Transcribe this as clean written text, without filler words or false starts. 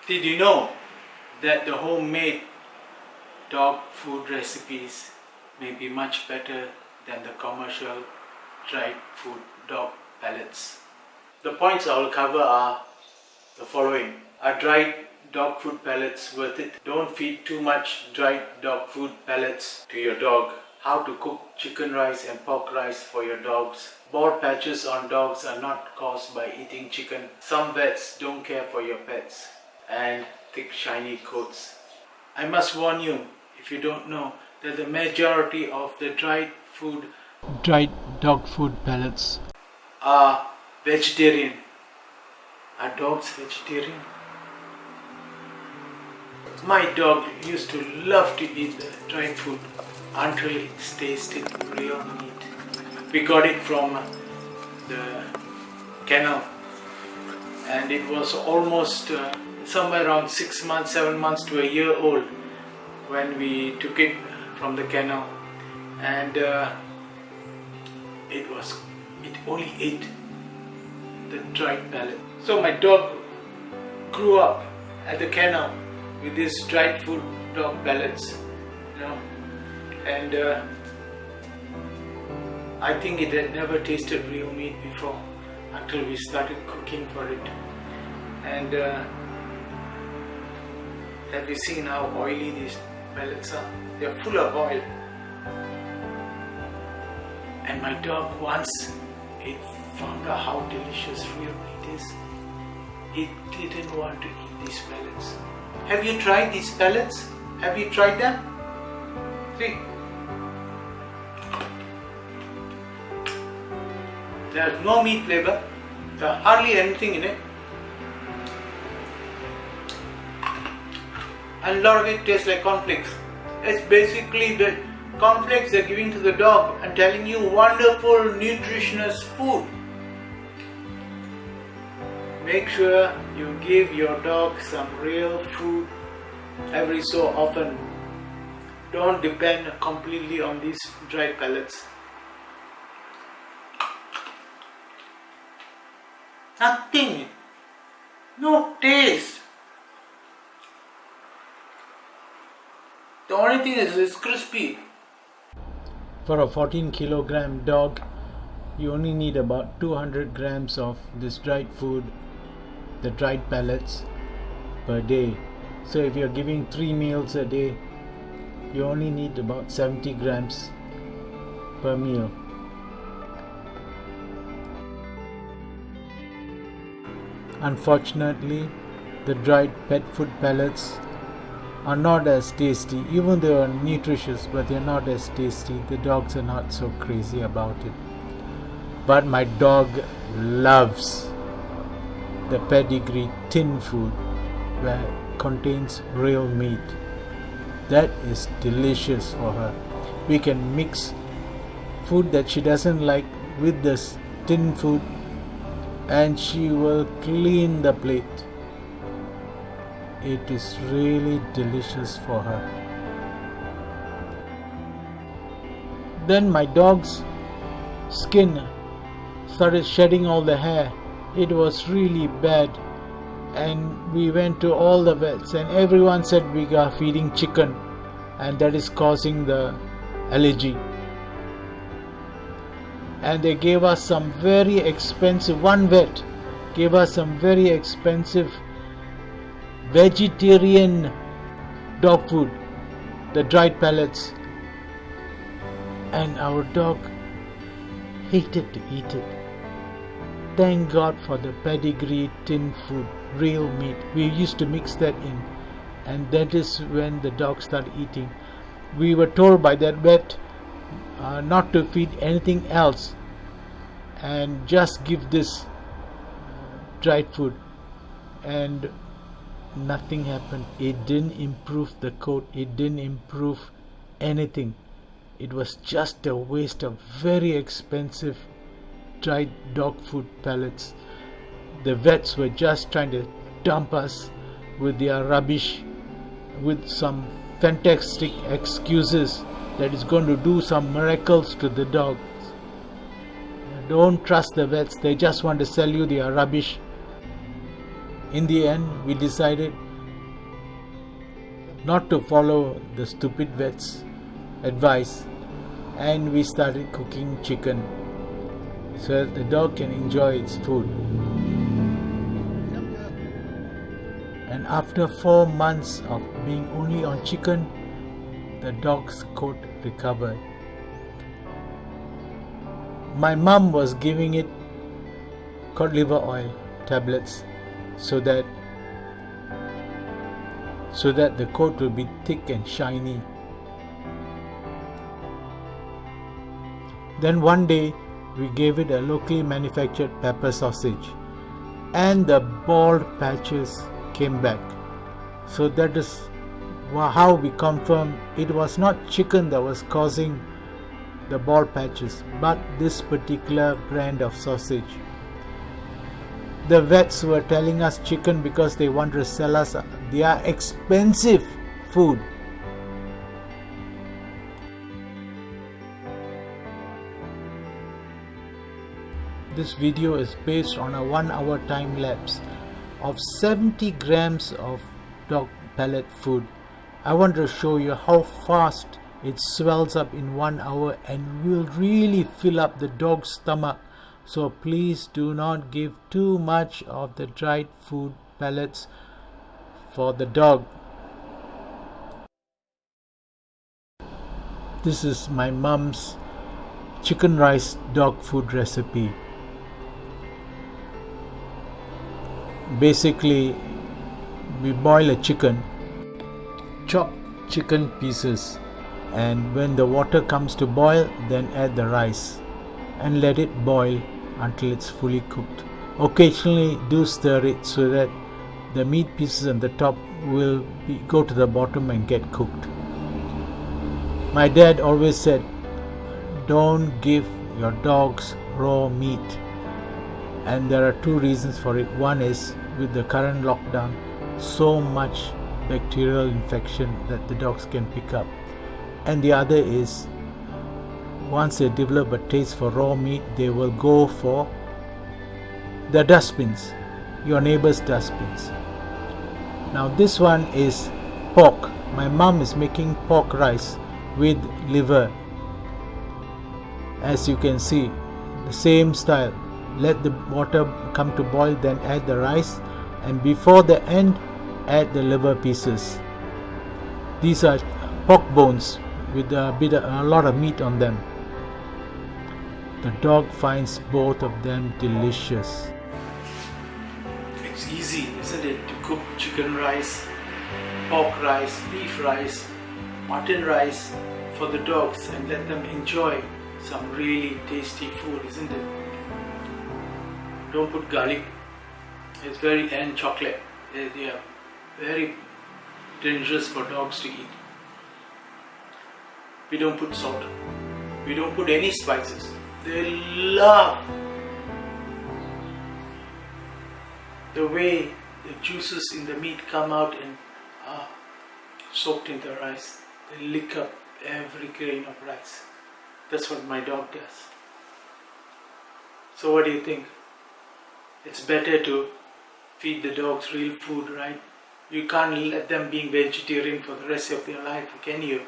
Did you know that the homemade dog food recipes may be much better than the commercial dried food dog pellets? The points I will cover are the following. Are dried dog food pellets worth it? Don't feed too much dried dog food pellets to your dog. How to cook chicken rice and pork rice for your dogs. Bald patches on dogs are not caused by eating chicken. Some vets don't care for your pets. And thick shiny coats. I must warn you, if you don't know, that the majority of the dried dog food pellets are vegetarian. Are dogs vegetarian? My dog used to love to eat the dried food until it tasted real meat. We got it from the kennel, and it was almost somewhere around 6 months, 7 months to a year old when we took it from the kennel, and it only ate the dried pellet. So my dog grew up at the kennel with these dried food dog pellets, and I think it had never tasted real meat before until we started cooking for it. And have you seen how oily these pellets are? They are full of oil. And my dog, once it found out how delicious real meat is, it didn't want to eat these pellets. Have you tried these pellets? Have you tried them? See, there's no meat flavor. There's hardly anything in it. And a lot of it tastes like cornflakes. It's basically the cornflakes they're giving to the dog and telling you wonderful, nutritious food. Make sure you give your dog some real food every so often. Don't depend completely on these dried pellets. Nothing. No taste. The only thing is it's crispy. For a 14 kilogram dog, you only need about 200 grams of this dried food, the dried pellets, per day. So if you're giving 3 meals a day, you only need about 70 grams per meal. Unfortunately, the dried pet food pellets are not as tasty. Even though they are nutritious, but they're not as tasty. The dogs are not so crazy about it. But my dog loves the pedigree tin food where it contains real meat. That is delicious for her. We can mix food that she doesn't like with this tin food and she will clean the plate. It is really delicious for her. Then my dog's skin started shedding all the hair. It was really bad, and we went to all the vets and everyone said we are feeding chicken and that is causing the allergy. And they gave us some very expensive, one vet gave us some very expensive vegetarian dog food, the dried pellets, and our dog hated to eat it. Thank God for the pedigree tin food, real meat. We used to mix that in, and that is when the dog started eating. We were told by that vet not to feed anything else and just give this dried food, and nothing happened. It didn't improve the coat, it didn't improve anything. It was just a waste of very expensive dried dog food pellets. The vets were just trying to dump us with their rubbish, with some fantastic excuses that is going to do some miracles to the dogs. Don't trust the vets, they just want to sell you their rubbish. In the end, we decided not to follow the stupid vet's advice, and we started cooking chicken so that the dog can enjoy its food. And after 4 months of being only on chicken, the dog's coat recovered. My mum was giving it cod liver oil tablets so that the coat will be thick and shiny. Then one day we gave it a locally manufactured pepper sausage, and the bald patches came back. So that is how we confirm it was not chicken that was causing the bald patches, but this particular brand of sausage. The vets were telling us chicken because they want to sell us their expensive food. This video is based on a 1-hour time lapse of 70 grams of dog pellet food. I want to show you how fast it swells up in 1 hour and will really fill up the dog's stomach. So please do not give too much of the dried food pellets for the dog. This is my mum's chicken rice dog food recipe. Basically, we boil a chicken, chop chicken pieces, and when the water comes to boil, then add the rice and let it boil until it's fully cooked. Occasionally do stir it so that the meat pieces on the top will go to the bottom and get cooked. My dad always said, don't give your dogs raw meat, and there are 2 reasons for it. One is, with the current lockdown, so much bacterial infection that the dogs can pick up, and the other is, once they develop a taste for raw meat, they will go for the dustbins, your neighbor's dustbins. Now this one is pork. My mom is making pork rice with liver. As you can see, the same style. Let the water come to boil, then add the rice, and before the end, add the liver pieces. These are pork bones with a lot of meat on them. The dog finds both of them delicious. It's easy, isn't it, to cook chicken rice, pork rice, beef rice, mutton rice for the dogs and let them enjoy some really tasty food, isn't it? Don't put garlic, and chocolate. They are very dangerous for dogs to eat. We don't put salt. We don't put any spices. They love the way the juices in the meat come out and are soaked in the rice. They lick up every grain of rice. That's what my dog does. So what do you think? It's better to feed the dogs real food, right? You can't let them being vegetarian for the rest of their life, can you?